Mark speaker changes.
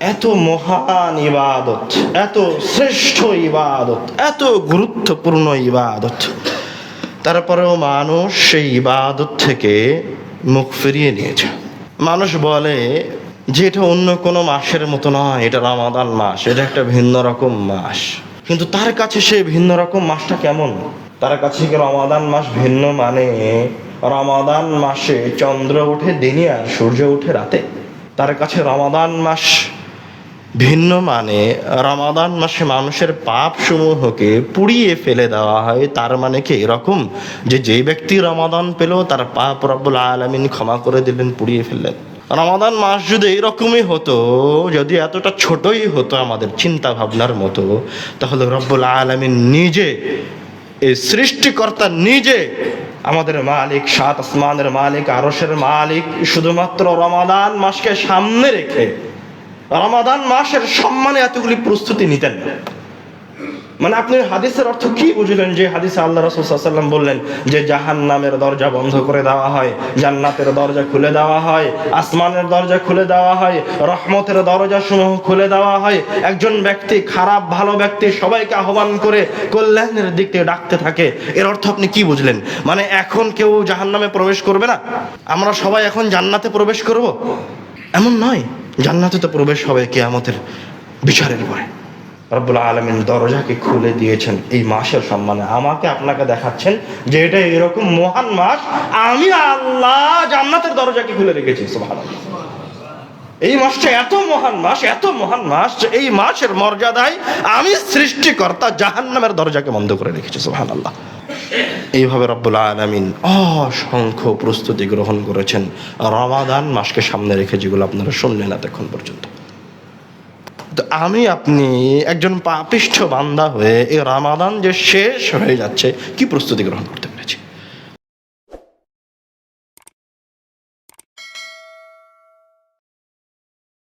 Speaker 1: এত মহান ইবাদত, এত শ্রেষ্ঠ ইবাদত, এত গুরুত্বপূর্ণ ইবাদত, তারপরেও মানুষ সেই ইবাদত থেকে মুখ ফিরিয়ে নিয়েছে। মানুষ বলে যে এটা অন্য কোনো মাসের মতো নয়, এটা রমাদান মাস, এটা একটা ভিন্ন রকম মাস। কিন্তু তার কাছে সেই ভিন্ন রকম মাসটা কেমন? তার কাছে কি রমাদান মাস ভিন্ন মানে রমাদান মাসে চন্দ্র ওঠে দিনে আর সূর্য ওঠে রাতে? তার কাছে রমাদান মাস ভিন্ন মানে রমাদান মাসে মানুষের পাপ সমূহকে পুড়িয়ে ফেলে দেওয়া হয়। তার মানে কি এরকম যে যেই ব্যক্তি রমাদান পেল তার পাপ রব্বুল আলামিন ক্ষমা করে দিলেন, পুড়িয়ে ফেললেন? রমাদান মাস যদি এইরকমই হতো, যদি এতটা ছোটই হতো আমাদের চিন্তা ভাবনার মতো, তাহলে রব্বুল আলামিন নিজে, এই সৃষ্টিকর্তা নিজে, আমাদের মালিক, সাত আসমানের মালিক, আরশের মালিক, শুধুমাত্র রমাদান মাসকে সামনে রেখে রমাদান মাসের সম্মানে এতগুলি প্রস্তুতি নিতেন না। মানে আপনি হাদিসের অর্থ কি বুঝলেন? যে হাদিসে আল্লাহ রাসূল সাল্লাল্লাহু আলাইহি ওয়াসাল্লাম বললেন যে জাহান্নামের দরজা বন্ধ করে দেওয়া হয়, জান্নাতের দরজা খুলে দেওয়া হয়, আসমানের দরজা খুলে দেওয়া হয়, রহমতের দরজা সমূহ খুলে দেওয়া হয়। একজন ব্যক্তি, খারাপ ভালো ব্যক্তি, সবাইকে আহ্বান করে কল্যাণের দিক থেকে ডাকতে থাকে। এর অর্থ আপনি কি বুঝলেন? মানে এখন কেউ জাহান্নামে প্রবেশ করবে না, আমরা সবাই এখন জান্নাতে প্রবেশ করব, এমন নয়। জান্নাতে তো প্রবেশ হবে কিয়ামতের বিচারের পরে। রব্বুল আলামিন দরজাকে খুলে দিয়েছেন এই মাসের সম্মানে। আমাকে আপনাকে দেখাচ্ছেন যে এটা এরকম মহান মাস, আমি আল্লাহ জান্নাতের দরজাকে খুলে রেখেছি। সুবহানাল্লাহ। এই মাসটা এত মহান মাস, এত মহান মাস যে এই মাসের মর্যাদায় আমি সৃষ্টিকর্তা জাহান্নামের দরজাকে বন্ধ করে রেখেছি। সুবহানাল্লাহ। এইভাবে রব্বুল আলামিন অসংখ্য প্রস্তুতি গ্রহণ করেছেন রমাদান মাসকে সামনে রেখে, যেগুলো আপনারা শুনলেন এতক্ষণ পর্যন্ত। তো আমি আপনি একজন পাপিষ্ঠ বান্দা হয়ে এই রমাদান যে শেষ হয়ে যাচ্ছে, কি প্রস্তুতি গ্রহণ করতে